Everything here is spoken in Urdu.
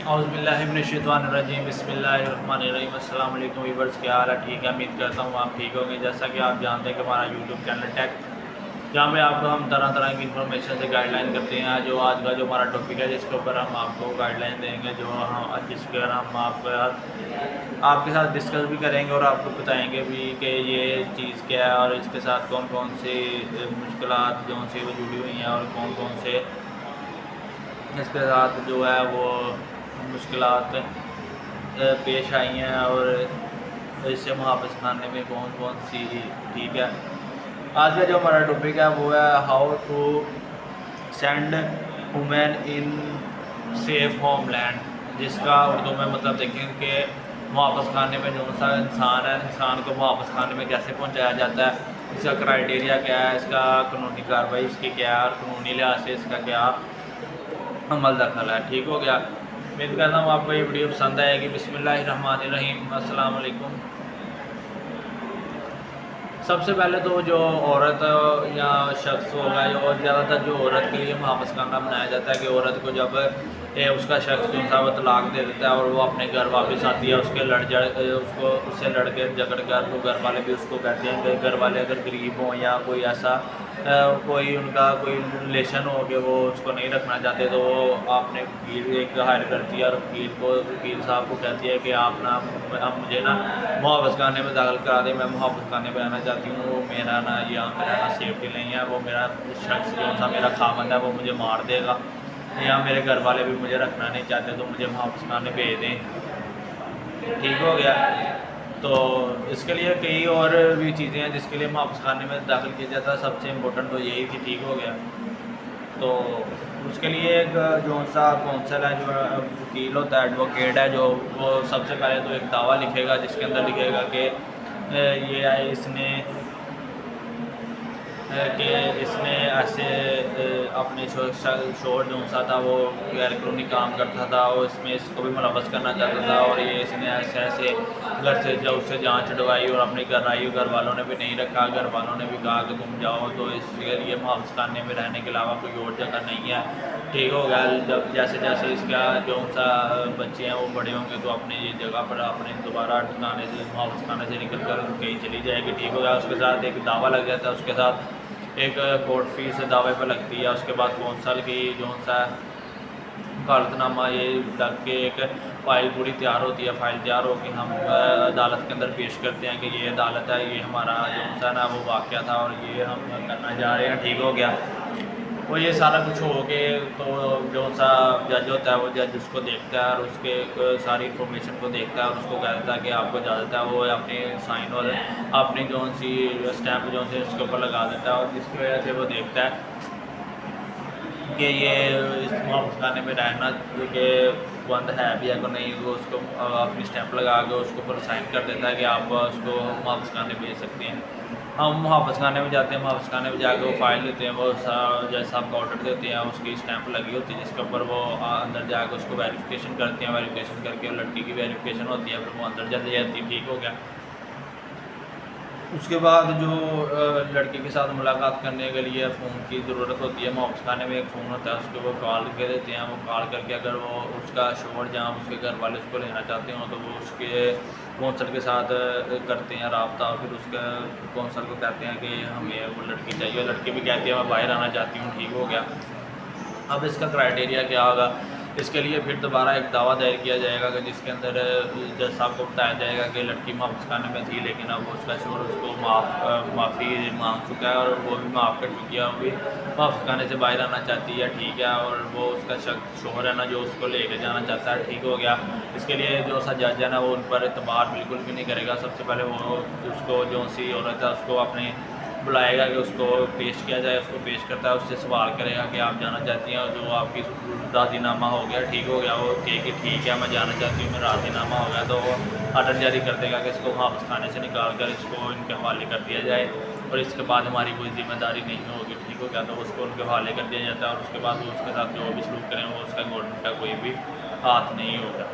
اعوذ باللہ من الشیطان الرجیم، بسم اللہ الرحمن الرحیم۔ السلام علیکم ویورز، کیا حال ہے؟ ٹھیک ہے، امید کرتا ہوں آپ ٹھیک ہوں گے۔ جیسا کہ آپ جانتے ہیں کہ ہمارا یوٹیوب چینل ٹیک، جہاں پہ آپ کو ہم طرح طرح کی انفارمیشن سے گائیڈ لائن کرتے ہیں۔ جو آج کا جو ہمارا ٹاپک ہے جس کے اوپر ہم آپ کو گائیڈ لائن دیں گے، جس کے ہم آپ کے ساتھ ڈسکس بھی کریں گے اور آپ کو بتائیں گے بھی کہ یہ چیز کیا ہے اور اس کے ساتھ کون کون سی مشکلات جو سی وہ جڑی ہوئی ہیں اور کون کون سے اس کے ساتھ جو ہے وہ مشکلات پیش آئی ہیں اور اس سے محافظ خانے میں کون کون سی ٹھیک ہے۔ آج کا جو ہمارا ٹاپک ہے وہ ہے how to send women in safe home land, جس کا اردو میں مطلب دیکھیں کہ محافظ خانے میں جو سا انسان ہے، انسان کو محافظ خانے میں کیسے پہنچایا جاتا ہے، اس کا کرائٹیریا کیا ہے، اس کا قانونی کارروائی اس کی کیا ہے اور قانونی لحاظ سے اس کا کیا عمل دخل ہے۔ ٹھیک ہو گیا، امید کرتا ہوں آپ کو یہ ویڈیو پسند آئے گی۔ بسم اللہ الرحمن الرحیم، السلام علیکم۔ سب سے پہلے تو جو عورت یا شخص ہوگا، اور زیادہ تر جو عورت کے لیے محافظ خانہ بنایا جاتا ہے کہ عورت کو جب اس کا شخص جو تھا وہ طلاق دے دیتا ہے اور وہ اپنے گھر واپس آتی ہے، اس سے لڑ کے جھگڑ کر، تو گھر والے بھی اس کو کہتے ہیں کہ گھر والے اگر غریب ہوں یا کوئی ایسا کوئی ان کا کوئی ریلیشن ہو کہ وہ اس کو نہیں رکھنا چاہتے، تو وہ آپ نے وکیل ایک ہائر کرتی ہے اور وکیل صاحب کو کہتی ہے کہ آپ مجھے محافظ خانے میں داخل کرا دیں، میں محافظ خانے میں رہنا چاہتی ہوں، وہ میرا یہاں پہ رہنا سیفٹی نہیں ہے، وہ میرا شخص جو تھا میرا خاوند ہے وہ مجھے مار دے گا، یا میرے گھر والے بھی مجھے رکھنا نہیں چاہتے تو مجھے محافظ خانے بھیج دیں۔ ٹھیک ہو گیا، تو اس کے لیے کئی اور بھی چیزیں ہیں جس کے لیے محافظ خانے میں داخل کیا جاتا ہے، سب سے امپورٹنٹ تو یہی تھی۔ ٹھیک ہو گیا، تو اس کے لیے ایک جو سا کونسل ہے، جو وکیل ہوتا ہے، ایڈوکیٹ ہے، جو وہ سب سے پہلے تو ایک دعویٰ لکھے گا جس کے اندر لکھے گا کہ اس نے ایسے اپنے شوہر جو سا تھا وہ غیر قانونی کام کرتا تھا اور اس میں اس کو بھی ملوث کرنا چاہتا تھا، اور یہ اس نے ایسے گھر سے جب اس سے جان چھڑوائی اور اپنے گھر آئی، گھر والوں نے بھی نہیں رکھا، گھر والوں نے بھی کہا کہ تم جاؤ، تو اس کے لیے محافظ خانے میں رہنے کے علاوہ کوئی اور جگہ نہیں ہے۔ ٹھیک ہو گیا، جب جیسے جیسے اس کا جو سا بچے ہیں وہ بڑے ہوں گے تو اپنے یہ جگہ پر اپنے دوبارہ ٹھکانے سے محافظ خانے سے نکل کر کہیں چلی جائے گی۔ ٹھیک ہو گیا، اس کے ساتھ ایک دعویٰ لگ جاتا ہے، اس کے ساتھ ایک کورٹ فیس دعوے پہ لگتی ہے، اس کے بعد کونسل کی جو سا وکالت نامہ یہ لگ کے ایک فائل پوری تیار ہوتی ہے، فائل تیار ہو کے ہم عدالت کے اندر پیش کرتے ہیں کہ یہ عدالت ہے، یہ ہمارا جو سا نا وہ واقعہ تھا اور یہ ہم کرنا چاہ رہے ہیں۔ ٹھیک ہو گیا، وہ یہ سارا کچھ ہو کے تو جو سا جج ہوتا ہے وہ جج اس کو دیکھتا ہے اور اس کے ساری انفارمیشن کو دیکھتا ہے اور اس کو کہتا ہے کہ آپ کو اجازت ہے، وہ اپنی سائن اور اپنی جو سی اسٹیمپ جو سی اس کے اوپر لگا دیتا ہے، اور جس کی وجہ سے وہ دیکھتا ہے کہ یہ اس محافظ خانے میں رہنا کہ بند ہے بھی ہے کہ نہیں، وہ اس کو اپنی اسٹیمپ لگا کے اس کے اوپر سائن کر دیتا ہے کہ آپ اس کو محافظ خانے بھیج سکتے ہیں۔ ہم محافظ خانے میں جاتے ہیں، محافظ خانے میں جا کے وہ فائل دیتے ہیں، وہ جیسا آپ کا آرڈر دیتے ہیں، اس کی اسٹیمپ لگی ہوتی ہے جس کے اوپر وہ اندر جا کے اس کو ویریفیکیشن کرتے ہیں، ویریفیکیشن کر کے لڑکی کی ویریفیکیشن ہوتی ہے، پھر وہ اندر چلی جاتی ہے۔ ٹھیک ہو گیا، اس کے بعد جو لڑکی کے ساتھ ملاقات کرنے کے لیے فون کی ضرورت ہوتی ہے، محافظ خانے میں ایک فون ہوتا ہے، اس کے وہ کال کر دیتے ہیں، وہ کال کر کے اگر وہ اس کا شوہر جہاں اس کے گھر والے اس کو لینا چاہتے ہوں تو وہ اس کے کونسل کے ساتھ کرتے ہیں رابطہ، اور پھر اس کے کونسل کو کہتے ہیں کہ ہمیں وہ لڑکی چاہیے، لڑکی بھی کہتی ہے میں باہر آنا چاہتی ہوں۔ ٹھیک ہو گیا، اب اس کا کرائٹیریا کیا ہوگا، اس کے لیے پھر دوبارہ ایک دعویٰ دائر کیا جائے گا کہ جس کے اندر جج صاحب کو بتایا جائے گا کہ لڑکی محافظ خانے میں تھی لیکن اب اس کا شوہر اس کو معافی مانگ چکا ہے اور وہ بھی معاف کر چکی ہے، وہ بھی محافظ خانے سے باہر آنا چاہتی ہے۔ ٹھیک ہے، اور وہ اس کا شوہر ہے نا جو اس کو لے کے جانا چاہتا ہے۔ ٹھیک ہو گیا، اس کے لیے جو سا جج ہے نا وہ ان پر اعتبار بالکل بھی نہیں کرے گا۔ سب سے پہلے وہ اس کو جو سی عورت ہے اس کو اپنے بلائے گا کہ اس کو پیش کیا جائے، اس کو پیش کرتا ہے، اس سے سوال کرے گا کہ آپ جانا چاہتی ہیں، اور جو آپ کی راضی نامہ ہو گیا، ٹھیک ہو گیا، وہ کہ ٹھیک ہے میں جانا چاہتی ہوں، میرا راضی نامہ ہو گیا، تو وہ آرڈر جاری کر دے گا کہ اس کو محافظ خانے سے نکال کر اس کو ان کے حوالے کر دیا جائے، اور اس کے بعد ہماری کوئی ذمہ داری نہیں ہوگی۔ ٹھیک ہو گیا، تو اس کو ان کے حوالے کر دیا جاتا ہے، اور اس کے بعد وہ اس کے ساتھ جو بھی سلوک کریں وہ اس کا گورنمنٹ کا کوئی بھی ہاتھ نہیں ہوگا۔